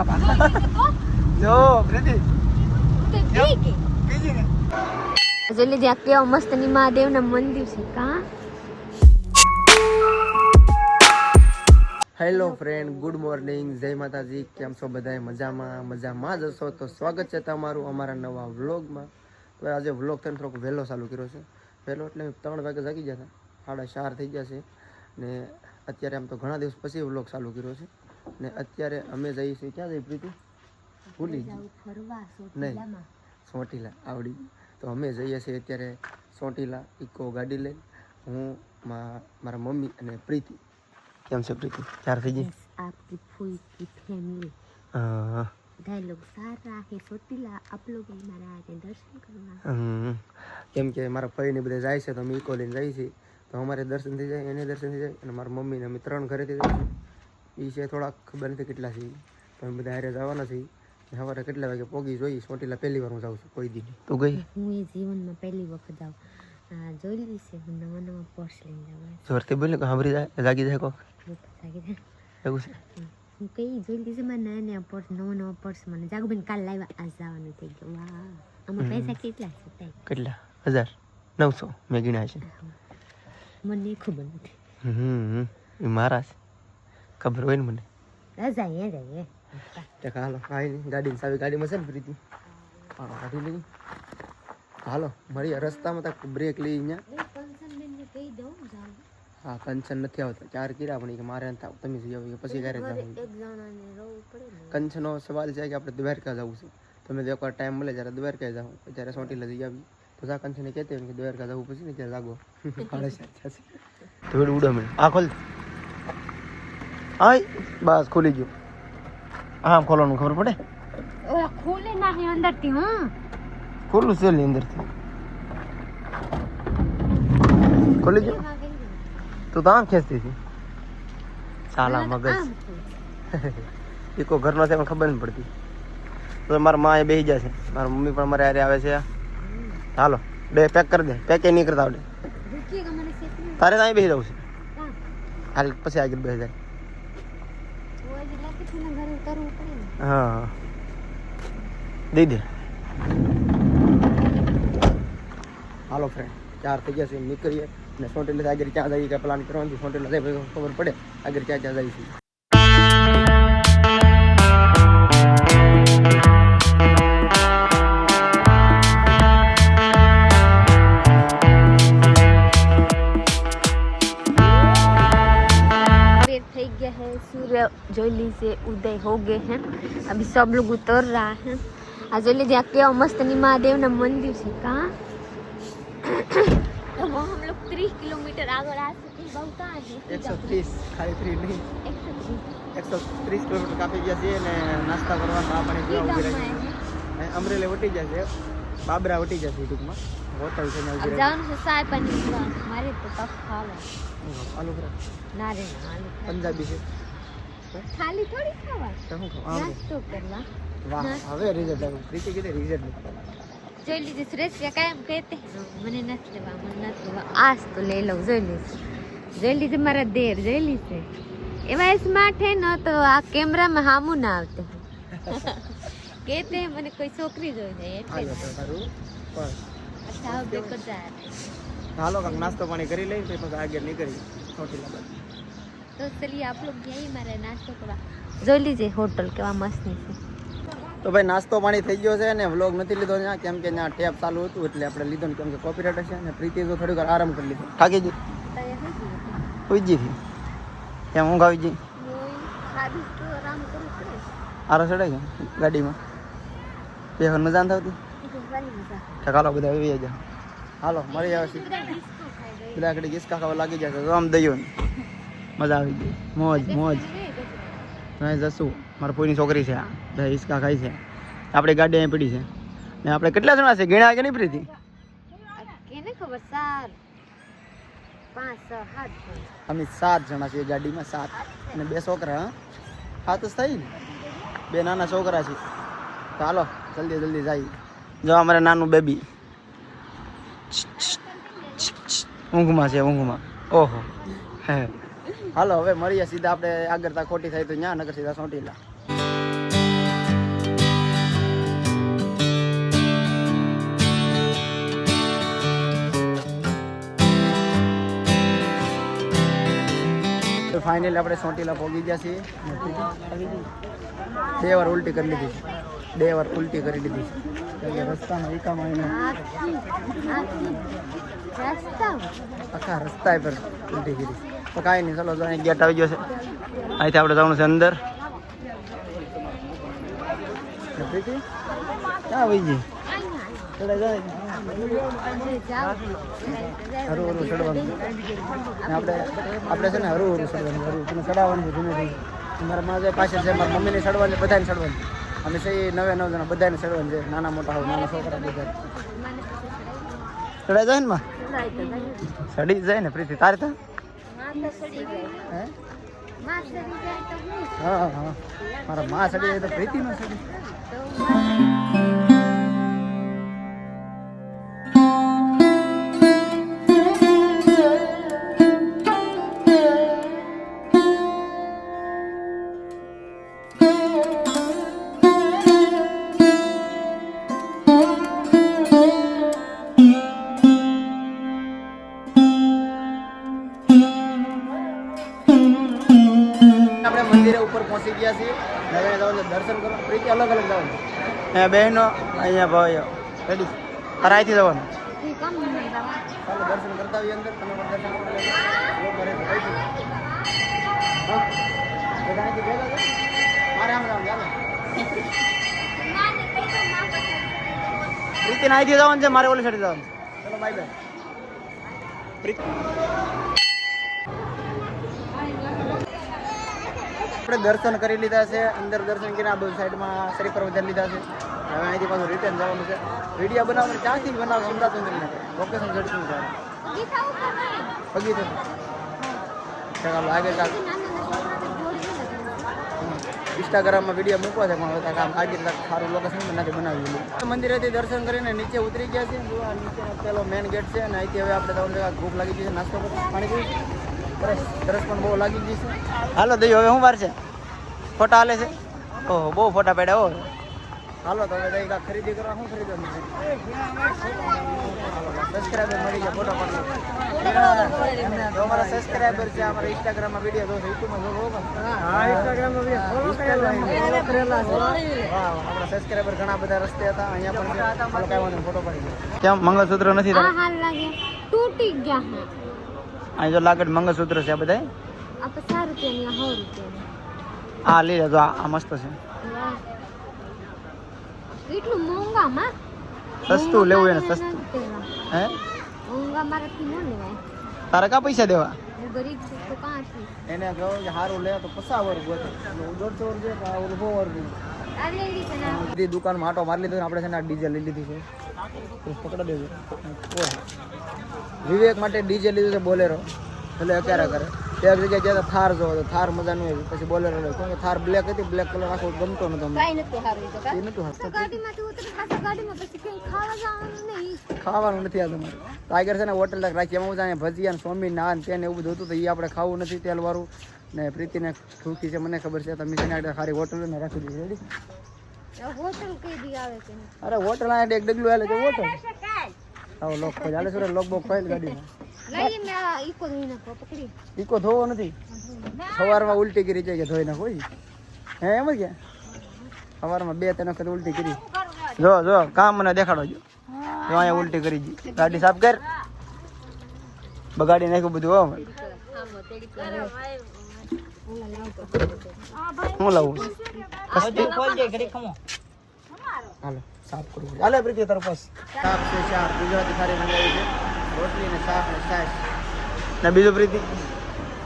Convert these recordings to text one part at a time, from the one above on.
જો પ્રીતિ જલ્દી ત્યાં કેવા મસ્ત ની મહાદેવના મંદિર છે કા. હેલો ફ્રેન્ડ, ગુડ મોર્નિંગ, જય માતાજી. કેમ છો બધાય? મજામાં જ હશો તો સ્વાગત છે તમારું અમારા નવા વ્લોગમાં. હવે આજે વ્લોગ થઈને થોડોક વહેલો ચાલુ કર્યો છે. વહેલો એટલે 3 વાગે જાગી ગયા હતા, 4:30 થઈ ગયા છે ને અત્યારે આમ તો ઘણા દિવસ પછી વ્લોગ ચાલુ કર્યો છે ને અત્યારે અમે જઈએ છીએ. ક્યાં જઈએ પ્રીતિ? ભૂલી ગઈ. નહીં, ચોટીલા આવડી. તો અમે જઈએ છીએ અત્યારે ચોટીલા ઇકો ગાડી લઈને, હું મારા મમ્મી અને પ્રીતિ. કેમ છે પ્રીતિ? 4 થઈ ગઈ? आपकी फुल की फैमिली હા. डायलॉग सारा है ચોટીલા आप लोग हमारा आगे दर्शन करवा. કેમ કે મારા ભાઈ ને બધા જાય છે તો અમે ઇકો લઈને જઈએ છીએ, તો અમારે દર્શન થઈ જાય, એને દર્શન થઈ જાય, અને મારા મમ્મીને અમે 3 ઘરેથી જઈએ છીએ. એ છે થોડાક ખબર નથી કેટલા છે, તો અમે બધા હારે જવાના છીએ. સવારે કેટલા વાગે પોગી જોઈએ ચોટીલા? પહેલી વાર હું જાઉં છું કોઈ દી. તું ગઈ? હું એ જીવનમાં પહેલી વખત આવું જોઈ લઈ છે. હું નવા પર્સ લઈને જવા જોરથી બોલ ને, સાંભળી જાય, જાગી જાય કોક એવું છે. હું કઈ જોઈ લીધી મારા નયા પર્સ, નવા પર્સ મને જાગુબેન કાલ લાવ્યા, આજ જવાનું થઈ ગયું. વાહ, આમાં પૈસા કેટલા છે તાઈ? કેટલા? 1900 મેં ગણ્યા છે. મને ખબર નથી. એ મારા છે, ખબર હોય ને મને. જાય હાલો, ગાડી સાવી ગાડીમાં છે ને પ્રીતિ? હા, ગાડી લઈ. હાલો મળીએ રસ્તામાં. તક બ્રેક લઈ અહીંયા. હા, કંચન નથી આવતા, 4 કીરા પણ કે મારે નથી આવતા, તમે જઈ આવો પછી ક્યારે જવાનું? કંચનનો સવાલ છે કે આપણે દ્વારકા જવું છે. તમે જો એકવાર ટાઈમ મળે જ્યારે દ્વારકા જાઓ, ત્યારે ચોટીલા જઈ આવી. તો જા કંચને કહેते हैं कि દ્વારકા જવું પછી ને ત્યાં જાગો. થોડું ઉડો મને આ ખોલ. આય બસ ખુલી ગયું. આમ ખોલવાનું ખબર પડે? ઓલા ખોલે ના હે અંદરથી. હા, ખોલું છે ને અંદરથી. ખોલી ગયું. તું તો આમ ખેંચતી હતી. સાલા મગજ. એકો ઘરનો છે પણ ખબર નથી પડતી. તો મારા માં બેસી જાય છે, મારા મમ્મી પણ મારે હારે આવે છે. હાલો બે પેક કરી દે. પેક નહીં કરતા આવડે તારે ત્યાં બેસી જવું છે. હાલ પછી આગળ બેસી જાય. હા, દઈ દે. હાલો ફ્રેન્ડ, 4 થઈ ગયા છે, નીકળીએ ને ચોટીલા આગળ ક્યાં જઈએ, ક્યાં પ્લાન કરવાનું ચોટીલા જાય પછી ખબર પડે આગળ ક્યાં ક્યાં જઈશું. सूर्य जोई लीजिए उदय हो गए हैं, अभी सब लोग उतर रहा है. आ जोई लीजिए क्या मस्त नी महादेव ना मंदिर है कहाँ. हम लोग 30 किलोमीटर आगे आ चुके हैं. बहुत कहाँ है? 130 खाली 3 नहीं 130 કિલોમીટર કાપી ગયા છે ને નાસ્તા કરવાનું આ પાણી પીવા ઉભી રહી છે. અમરેલી વટી જશે, બાબરા વટી જશે ટૂંકમાં. હોટલ છે ને ઉભી રહી. જાન છે સાય પાણી પીવાનું. મારે તો તક ખાવા આલુ ફ્રાય ના રે ના આલુ પંજાબી છે. ખાલી થોડી ખાવા, તો હું ખાવ? નાસ્તો કરવા. વાહ, હવે રિઝલ્ટ આવ્યું. પ્રીતિ કીધે રિઝલ્ટ જોઈ લીધી સુરેશ કાયમ કહેતે મને નથી લેવા, મને નથી લેવા. આજ તો લઈ લઉં. જોઈ લીધી મારા દેર. જોઈ લીધે એવા સ્માર્ટ હે ન તો આ કેમેરામાં હામું ના આવતે. કહેતે મને કોઈ છોકરી જોઈ જાય એટલે તારું પણ. અચ્છા હવે બેકર જાય. હાલો કાંક નાસ્તો પાણી કરી લઈ પછી આગળ નીકળી ચોટીલા બાજુ. તો ચલીએ આપ લોગ यही મારે નાસ્તો કરવા. જોઈ લીજે હોટલ કેવા મસ્ત છે. તો ભાઈ નાસ્તો પાણી થઈ ગયો છે ને વ્લોગ નથી લીધો ત્યાં, કેમ કે ત્યાં ટેપ ચાલુ હતું એટલે આપણે લીધો ને, કેમ કે કોપીરાઇટ હશે ને. પ્રીતિ તો થોડીક વાર આરામ કરી લીધો. થાકી ગઈ? હોઈ ગઈ હતી ત્યાં ઊંઘ આવી ગઈ. આરો ચડાઈ ગયા ગાડીમાં બે મજા નથી આવતી. હાલો બધા આવી જાય. હાલો મળી આવે છે બધા આગળ હિસકા ખાવા લાગી જશે તો આમ દઈયો ને મજા આવી ગઈ. મોજ મોજ. મેં જશું મારા પોઈની છોકરી છે, બધા હિસકા ખાય છે. આપણી ગાડી અહીં પડી છે ને આપણે કેટલા જણા છે ગણ્યા કે નહીં પ્રીતિ? કેને ખબર 4 5 6 7 અમે 7 જણા છીએ ગાડીમાં. 7 અને 2 છોકરા. 7 જ થઈ ને, 2 નાના છોકરા છે. તો હાલો જલ્દી જલ્દી જાય. જો અમારે નાનું બેબી ઊંઘમાં છે, ઊંઘમાં. ઓહો હે. હાલો હવે મળીએ સીધા આપણે આગળ. તા ખોટી થાય તો ત્યાં, નગર સીધા ચોટીલા. ફાઇનલી આપણે ચોટીલા પહોંચી ગયા છીએ. અને પ્રીતિ આવી ગઈ. 2 વાર ઉલટી કરી લીધી છે. 2 વાર ઉલટી કરી લીધી છે. એટલે રસ્તામાં એકામાં એને આખા રસ્તા પર ઉલટી કરી. તો કાંઈ નહીં, ચલો અહીં ગેટ આવી ગયો છે. અહીંથી આપણે જવાનું છે અંદર. પ્રીતિ ક્યાં આવી ગઈ? હરું હરું ચડવાનું. આપણે છે ને હરું હરું ચડવાનું. હરું તમે ચડાવવાનું છે ધીમે ધીમે. મારા મારા પાસે છે, મારા મમ્મીને ચડવાની, બધાને ચડવાની. અમે છે 9 જણા બધાને ચડવાનું છે, નાના મોટા હોય, નાના છોકરા બધા ચડાઈ જાય ને માં? ચડી જાય ને પ્રીતિ? તારે તો હા હા, મારા માં ચડી જાય તો પ્રીતિ નો ચડી. આપણે મંદિરે ઉપર પહોંચી ગયા છીએ. હવે જવાનું દર્શન કરવા. પ્રીતિ અલગ અલગ જવાનું. અહીંયા બહેનો, અહીંયા ભાઈઓ. રેડી? તારે અહીંથી જવાનું. ચાલો દર્શન કરતા આવીએ અંદર. તમે પણ દર્શન કરવા મારે આમ જવાનું. ચાલો પ્રીતિને અહીંથી જવાનું છે, મારે ઓલી સાઈડ જવાનું છે. ચલો બાય બાય. પ્રીતિ આપણે દર્શન કરી લીધા છે. અંદર દર્શન કરીને આ બધું સાઈડમાં શ્રીફળ વધારી લીધા છે. હવે અહીંથી પાછું રિટર્ન જવાનું છે. વિડીયો બનાવવાનું ક્યાંથી બનાવ? સુમરા સુંદરી લોકેશન ઝડપું છે. પગી છે. ચાલો આગળ ચાલો. ઇન્સ્ટાગ્રામમાં વિડીયો મૂકવા છે, પણ હવે કામ આગળ સારું લોકેશન નથી બનાવ્યું. મંદિરેથી દર્શન કરીને નીચે ઉતરી ગયા છે. આ નીચે પેલો મેન ગેટ છે, અને અહીંથી હવે આપણે જવાનું છે. ભૂખ લાગી ગઈ છે, નાસ્તો કરી પાણી પીવું. તરસ પણ બહુ લાગી ગઈ છે. હાલો દઈ હવે શું વાર છે? ફોટા હાલે છે? ઓહો, બહુ ફોટા પડ્યા. હો હાલો તો હવે દઈ કાંઈક ખરીદી કરવા. શું ખરીદવાનું છે? સબસ્ક્રાઈબર મળી ગયા, ફોટો પાડો. અમારા સબસ્ક્રાઈબર છે, અમારા ઇન્સ્ટાગ્રામમાં વિડીયો જોશે, યુટ્યુબમાં જોવો. હા, ઇન્સ્ટાગ્રામમાં વિડીયો કરેલા છે. વાહ, આપણા સબસ્ક્રાઈબર ઘણા બધા રસ્તે હતા. અહીંયા પણ હાલો કાંઈ વાંધો ફોટો પાડી ગયો. કેમ મંગળસૂત્ર નથી? તૂટી ગયા. અહીં જો લાગડ મંગળસૂત્ર છે આ બધા. આ 50 રૂપિયાની, 100 રૂપિયાની. હા લઈ લેજો. આ મસ્ત છે. એટલું મોંઘામાં સસ્તું લેવું એને, સસ્તું. હે મોંઘા મારાથી ન લેવાય. તારે કા પૈસા દેવા? હું ગરીબ છું તો કાંથી? એને કહો કે સારું લે તો 50 વર્ષ ગોતે. 150 વર્ષ છે, ઓલું 100 વર્ષ. આ લઈ લીધી ને. બધી દુકાનમાં આટો મારી લીધો ને આપણે છે ને આ ડીજે લઈ લીધી છે. પકડા દેજો. વિવેક માટે ડીજે લીધું છે, બોલેરો. એટલે અત્યારે કરે. એક જગ્યાએ ગયા થાર જોવો તો થાર મજા નહીં આવી, પછી બોલેરો લે. કેમ કે થાર બ્લેક હતી, બ્લેક કલર આખો ગમતો નતો. કાઈ નતું હારું તો કા. એ નતું હારું. ગાડીમાંથી ઉતરી પાછા ગાડીમાં પછી કઈ ખાવા જવાનું નહીં. ખાવાનું નથી આ તમારે. ટાઈગર છે ને હોટલ તક રાખી. એમાં હું ભજીયા ને સોમી નાન તેને એવું બધું હતું, તો એ આપણે ખાવું નથી તેલવાળું. ને પ્રીતિને ઠૂકી છે, મને ખબર છે. તમે છે ને સારી હોટલ ને રાખી દીધી. રેડી? હોટલ કઈ દી આવે કે? અરે હોટલ આ એક ડગલું હાલે છે. હોટલ આવો લોક કોઈ હાલે છે. લોક બોક ખોઈ ગાડીમાં લઈ મે ઈકો ધોઈ નાખો. પકડી ઈકો ધોવો નથી. સવારમાં ઉલટી કરી છે કે ધોઈ નાખો. હે એમ જ કે સવારમાં 2-3 વખત ઉલટી કરી. જો જો કામ મને દેખાડો. જો અહીંયા ઉલટી કરી જી. ગાડી સાફ કર. બગાડી નાખ્યું બધું. હો હું લાવું? હાલો સાફ કરવું. હાલે પ્રીતિ તારો પાસ શાક છે. 4 ગુજરાતી થાળી મંગાવી છે. રોટલી ને શાક ને છાશ ને બીજું પ્રીતિ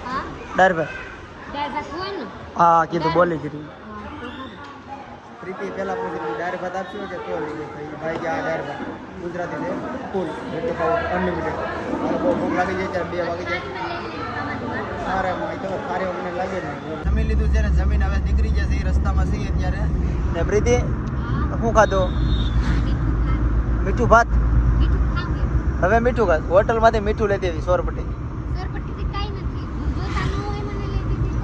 હા દાળ ભાત. દાળ ભાત હોય ને? હા કીધું, બોલી કીધું. પ્રીતિ પહેલા પૂછી દાળ ભાત આપશું કે તો લઈ જાય. ભાઈ કે આ દાળ ભાત ગુજરાતી છે, ફૂલ એટલે ખાવ અનલિમિટેડ. મારે બહુ ભૂખ લાગી જાય ત્યારે 2 વાગી જાય. મારે તો ખારી મને લાગે ને. જમી લીધું છે ને, જમીન હવે નીકળી જશે. રસ્તામાં છીએ ત્યારે. ને પ્રીતિ શું ખાધું? મીઠું ભાત. હવે મીઠું ખાત. હોટલમાંથી મીઠું લેતી હતી. સોરપટ્ટી કાઈ નથી. જોતા ન હોય મને લઈ દીધી.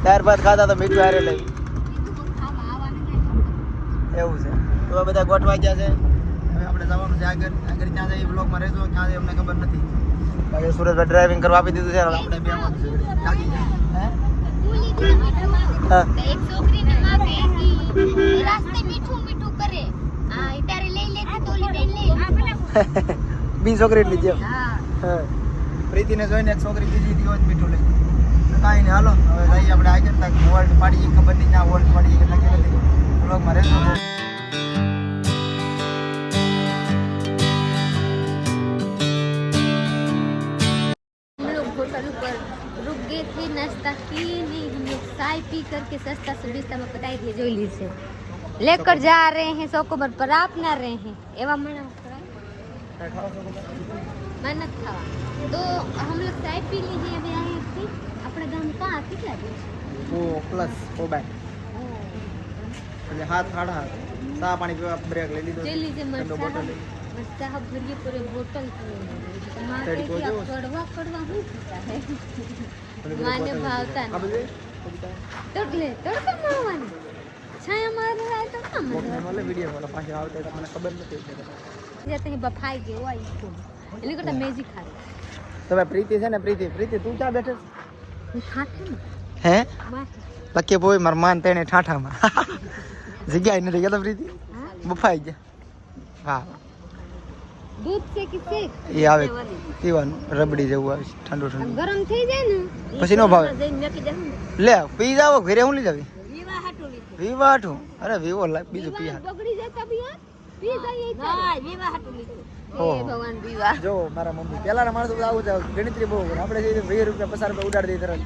દાળ ભાત ખાતા તો મીઠું હારે લઈ. ખાવા આવવાનું એવું છે. તો બધા ગોઠવા ગયા છે. હવે આપણે જવાનું છે આગળ. આગળ ક્યાં જાય એ બ્લોગમાં રહેજો. ક્યાં જાય અમને ખબર નથી. બાકી સુરતમાં ડ્રાઇવિંગ કરવા આપી દીધું છે આપણે બે થાકી ગયા હા એક છોકરીને માગે કે રાસ્તે મીઠું મીઠું કરે આ ઇતારે લઈ લે કે તોલી બેન લે બી છોકરી એટલી જેમ હા હા પ્રીતિને જોઈને એક છોકરી બીજી દીવો જ મીઠું લઈ કાંઈ નહીં હાલો હવે જઈએ આપણે આગળ તક વોલ્ટ પાડી ખબર નહીં ત્યાં વોલ્ટ પાડી કે નક્કી નથી બ્લોગમાં રહેજો हम लोग होटल पर रुक गए थे नाश्ता किए नहीं हम लोग चाय पी करके सस्ता सुविस्ता में पटाई दिए जो ली से लेकर जा रहे हैं सोकोबर पर आप ना रहे हैं एवं मना मेहनत खावा तो हम लोग चाय पी लीजिए अभी आए थे अपने गांव कहाँ कितना दूर ઓ પ્લસ ઓ બાય એટલે હાથ હાડા હાથ ચા પાણી પીવા બ્રેક લઈ લીધો ले लीजिए ઠંડો બોટલ લઈ मरचा भरिए पूरे बोतल तड़को जो कड़वा कड़वा हो सकता है અને माने भावता આ બધું तोड़ले तोड़का मारवानी छाया मार रहा है तो काम મોકને મળે વિડિયો વાળા પાસે આવતા હતા મને ખબર નથી जाते हैं बफाई के वो आई को इन्हें करता मैजिक खा તમે પ્રીતિ છે ને પ્રીતિ પ્રીતિ તું ક્યાં બેઠે मैं खाते ना હે मार લકે બોય માર માન તેણે ઠાઠામાં જગ્યા નથી ગયા પ્રીતિ हाँ બફાઈ ગયા વાહ दूध से किसे એ આવે પીવાનું રબડી જેવું આવે છે, ઠંડુ ઠંડુ गरम थी जाए ना પછી નો ભાવે લે પી જાવ ઘરે હું લઈ જાવી विवाह हटोली વિવા આઠું અરે વિવો બીજું પી હા बगड़ी जाता भी यार पी जाइए हां विवाह हटोली ઓહો. हे भगवान विवाह જો મારા મમ્મી પેલાના માણસો બધા આવું છે ગણતરી બહુ કરે આપણે જે 20 રૂપિયા 50 રૂપિયા ઉડાડી દઈએ તરત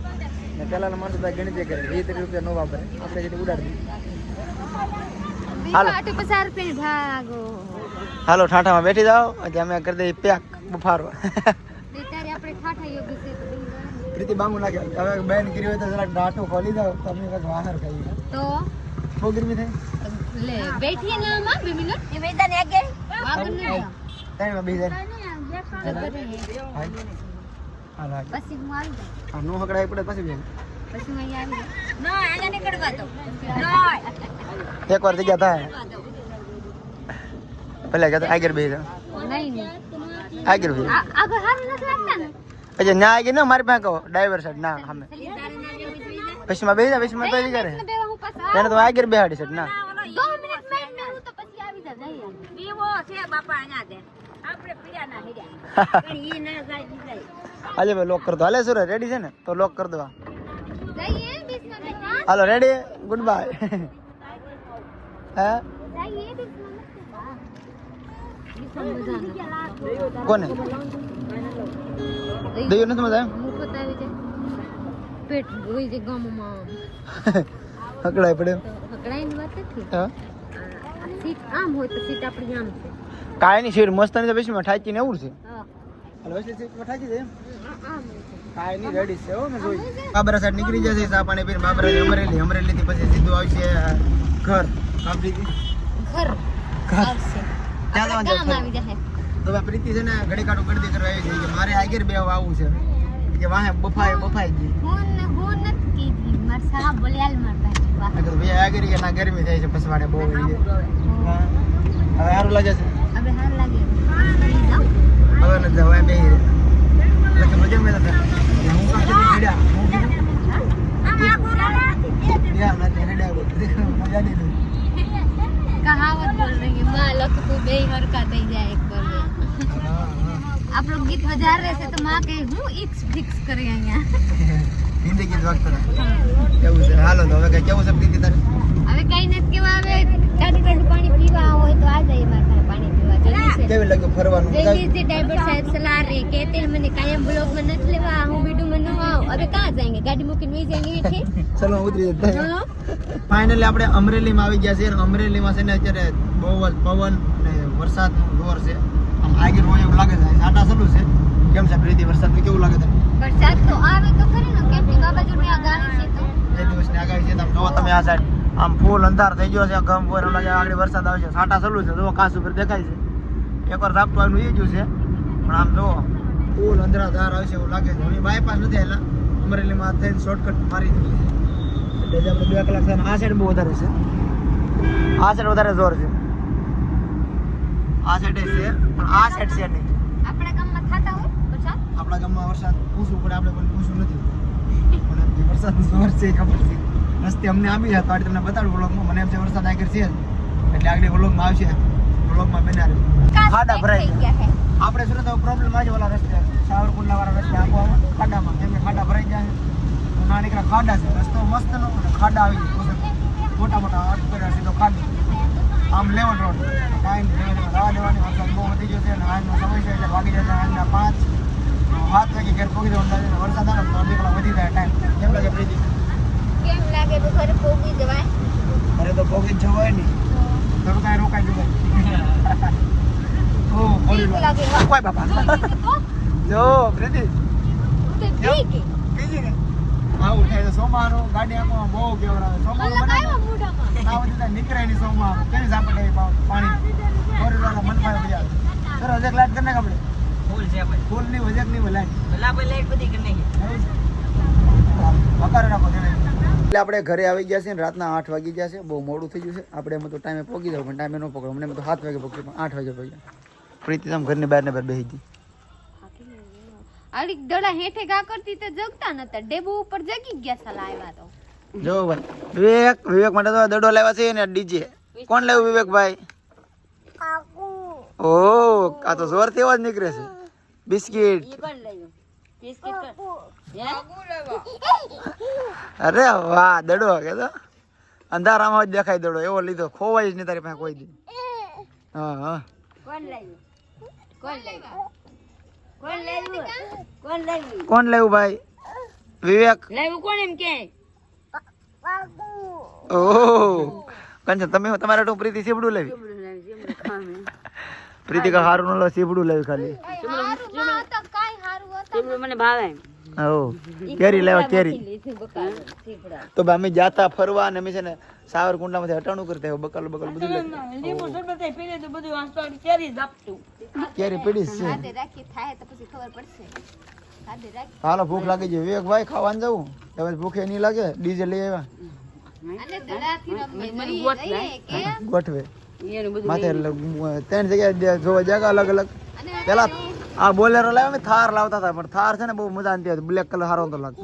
ને પેલાના માણસો બધા ગણતરી કરે 20 રૂપિયા નો વાપરે આપણે જે ઉડાડી દઈએ विवाह हटे 50 रुपए भागो હાલો ઠાઠામાં બેઠી જાઓ એટલે અમે કરી દઈએ પેક બફારો ત્યારે આપણે ઠાઠા યોગ્ય છે પ્રીતિ બાંગુ નાખે હવે બેન કરી હોય તો જરાક ડાટો ખોલી દો તો અમે કઈ બહાર ખાઈએ તો બહુ ગરમી થાય ले बैठिए ना मां 2 मिनट ये मैदान आ गए वागन नहीं તાઈમાં બેસી જાય હાલો પછી હું આવી જાઉં આ નો હકડાય પડે પછી બેન પછી હું અહીંયા આવી જાઉં ના આને નીકળવા દો ના એકવાર જગ્યા થાય પેલા કે આગળ બેસી જાઓ નહીં નહીં આગળ બેસી આગળ હારું નથી લાગતા ને પછી ના આગળ ના મારી પાસે કહો ડ્રાઈવર સાઈડ ના સામે પછી માં બેસી જા પછી માં તો કરે બેવા હું પાછા એને તો આગળ બેહાડી છે ના 2 મિનિટ મેં હું તો પછી આવી જાઉં નહીં વિવો છે બાપા અહીંયા દે આપણે પીડા ના હેડ્યા પણ ઈ ના જાય બીજાય હાલે ભાઈ લોક કર દો હાલે સુરે રેડી છે ને તો લોક કર દો જઈએ 20 મિનિટ હાલો રેડી ગુડ બાય હે જઈએ 20 મિનિટ કોને દયો નથી મજા મુફત આવી જાય પેટ ગોઈ જે ગામમાં હકડાય પડે હકડાઈની વાત નથી હા સીટ આમ હોય તો સીટ આપણી આમ છે કાંઈ નહીં શેર મસ્ત ની તો પછી માં ઠાકીને એવું છે હા હાલો એટલે સીટ માં ઠાકી દે આમ કાંઈ નહીં રેડી છે હો મેં જોઈ બાબરા સાઈડ નીકળી જશે ચા પાણી પીને બાબરા અમરેલી થી પછી સીધું આવશે ઘર આપણી ઘર ઘર આવશે ત્યાં આપણે જવાનું ગામ આવી જાય તો પ્રીતિ છે ને ઘડી કાઢું ગળદી કરવા આવી છે કે મારે આગળ બે આવું છે કે વાહે બફાઈ ગઈ હું નથી કીધી માર સાહેબ બોલ્યાલ માર પાસે વાહ અગર ભાઈ આગળ કે ના ગરમી થાય છે પસવાડે બહુ હવે સારું લાગે છે હવે હાર લાગે જાઉં હવે નથી જવા બે એટલે મજા મેં હતા હું કામ કરી હેડ્યા મજા નહીં कहावत बोल रही है माँ लख को बे हरका दे जाए एक बार में आप लोग गीत बजा रहे थे तो माँ कहे हूँ एक्स फिक्स करे यहाँ હિન્દી ગીત વાગતા કેવું છે હાલો તો હવે કઈ કેવું છે પ્રીતિ તારે હવે કઈ નથી કેવા હવે ઠંડુ પાણી પીવા હોય તો आ जाइए मार પાસે પાણી પીવા જલ્દી से કેવી લાગ્યું ફરવાનું जल्दी से ड्राइवर साहब सलाह रहे कहते हैं मैंने कायम ब्लॉग में नच लेवा हूँ वीडियो में न आओ अबे कहाँ जाएंगे गाड़ी मुकी नहीं जाएंगे ठीक ચલો ઉતરી જતા चलो ફાઇનલી આપણે અમરેલીમાં આવી ગયા છે અને અમરેલીમાં છે ને અત્યારે બહુ જ પવન અને વરસાદનું જોર છે આમ આગળ હોય એવું લાગે છે સાટા ચાલુ છે કેમ છે પ્રીતિ વરસાદનું કેવું લાગે છે बरसात तो आवे तो खरी ना केम के बाबा जो में आगाड़ी से तो બે દિવસની આગાહી છે તમે જો તમે આ સાઈડ આમ ફૂલ અંધાર થઈ ગયો છે ગમ પર લાગે આગળ વરસાદ આવશે સાટા ચાલુ છે જો કાસ ઉપર દેખાય છે એકવાર ઝાપટું આવ્યું એ ગયું છે પણ આમ જો ફૂલ અંધારાધાર આવશે એવું લાગે છે હવે બાયપાસ નથી આવેલા અમરેલીમાં થઈને શોર્ટકટ મારી દીધી છે એટલે આપણે 2 કલાક થાય આ સાઈડ બહુ વધારે છે આ સાઈડ વધારે જોર છે આ સાઈડ છે પણ આ સાઈડ છે નહીં अपने गाम में थाता हो बरसात આપણા ગામમાં વરસાદ પૂછવું પડે, આપણે પણ પૂછવું નથી. પણ એમ જે વરસાદનું જોર છે એ ખબર છે. રસ્તે અમને આપી જાય તો આજે તમને બતાડું વ્લોગમાં. મને એમ છે વરસાદ આગળ છે જ, એટલે આગળ વ્લોગમાં આવશે. વ્લોગમાં બન્યા રહે. ખાડા ભરાઈ ગયા. આપણે સુરત પ્રોબ્લેમ આજે ઓલા રસ્તે સાવરકુંડલા વાળા રસ્તે આખો ખાડામાં, કેમ કે ખાડા ભરાઈ જાય. ના નીકળ્યા ખાડા છે, રસ્તો મસ્ત નો ખાડા આવી જાય, મોટા મોટા અટકરા સીધો ખાડો. આમ લેવન રોડ કાંઈ નહીં, રાહ લેવાની. વરસાદ બહુ વધી ગયો છે અને આજનો સમય છે એટલે વાગી જશે આજના 5 7 વાગે ઘેર પહોંચી જવાનું. વરસાદ આવે તો અડધી કલાક વધી જાય ટાઈમ. કેમ લાગે પ્રીતિ? કેમ લાગે તો ઘરે પોગી જવાય? ઘરે તો પહોંચી જ જવાય નહીં, તો કાંઈ રોકાઈ જવાય. ઓ ઓલી લાગે કોઈ બાપા જો પ્રીતિ બીજી ને આવું થાય તો સોમાનો ગાડી આમાં બહુ કેવરાવે. સોમાનો બનાવ્યો મોઢામાં ના વધતા નીકળે નહીં. સોમાનો કેવી ઝાપટે પાણી ઓરીવાળા મન પાયો ગયા. સર હજે લાઈટ કરને આપણે ફૂલ છે ભાઈ, ફૂલ ની વજક ની લાઈટ ભલા ભાઈ લાઈટ બધી કરી નાખી. વકારે રાખો એટલે આપણે ઘરે આવી ગયા છે ને રાતના 8 વાગી ગયા છે. બહુ મોડું થઈ ગયું છે. આપણે એમ તો ટાઈમે પહોંચી જાવ પણ ટાઈમે ન પકડો. મને એમ તો 7 વાગે પકડ્યું પણ 8 વાગે પહોંચ્યા. પ્રીતિ તમ ઘરની બહાર ને બહાર બેસી ગઈ. આડી દડા હેઠે ગા કરતી તો જગતા નતા, ડેબુ ઉપર જગી ગયા સાલા આવ્યા તો. જો ભાઈ વિવેક માટે તો દડો લાવ્યા છે ને ડીજે. કોણ લાવ્યું વિવેકભાઈ? કાકુ. ઓ આ તો જોર તેવા જ નીકળે છે. બિસ્કિટ ઈ પણ લાવ્યો. બિસ્કિટ કાકુ લાવ્યો. અરે વાહ દડો કે તો અંધારામાં જ દેખાય દડો એવો લીધો. ખોવાય જ નહીં તારી પાસે કોઈ દી. હા હા કોણ લાવ્યું? કોણ લાવ્યું? કોણ લાવ્યું? કોણ લાવ્યું? કોણ લાવ્યું ભાઈ? વિવેક લાવ્યું કોણ એમ કે? ઓહ કંચન તમે તમારે તો પ્રીતિ સીબડું લાવી. પ્રીતિ કા હારું ન લો, સીબડું લાવી ખાલી. મને ભાવે. ઓ કેરી લેવા કેરી. તો ભાઈ અમે જાતા ફરવા અને અમે છે ને સાવરકુંડલામાંથી હટાણું કરતા હોય બકલ બકલ બધું કેરી પીડી છે. હાલો ભૂખ લાગી છે વિવેક ભાઈ ખાવાનું જવું. હવે ભૂખે નહીં લાગે. ડીજે લઈ આવ્યા ગોઠવે માથે 3 જગ્યાએ જોવા જગા અલગ અલગ. પેલા આ બોલેરો લાવ્યો ને થાર લાવતા હતા પણ થાર છે ને બહુ મજા નથી આવતી. બ્લેક કલર સારો તો લાગતો.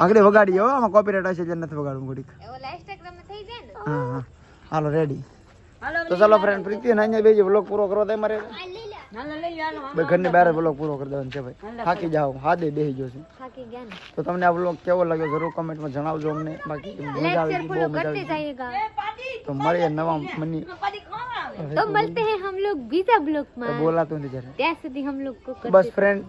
આગળ વગાડી હો, આમાં કોપીરાઇટ હશે જે નથી વગાડવું ઘડીક. હા હા હાલો રેડી. તો ચાલો ફ્રેન્ડ પ્રીતિ ને અહીંયા બેજી વ્લોગ પૂરો કરો. તમારે ઘરની બહાર વ્લોગ પૂરો કરી દેવાનો છે ભાઈ. થાકી જાઓ, હાથે બેસી ગયો છે. તો તમને આ વ્લોગ કેવો લાગ્યો જરૂર કમેન્ટમાં જણાવજો અમને. બાકી મજા આવી બહુ મજા આવી. તો મળીએ નવા મની. तो मिलते हैं हम लोग बीजा ब्लॉग में. बोला तो नहीं जरा ત્યાં સુધી हम लोग को બસ ફ્રેન્ડ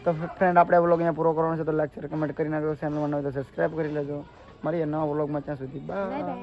તો ફ્રેન્ડ આપણે વ્લોગ અહીંયા પૂરો કરવાનો છે. તો લાઈક શેર કમેન્ટ કરી નાખજો. ચેનલમાં નવો તો સબસ્ક્રાઇબ કરી લેજો. મળીએ નવા વ્લોગમાં. ત્યાં સુધી બાય.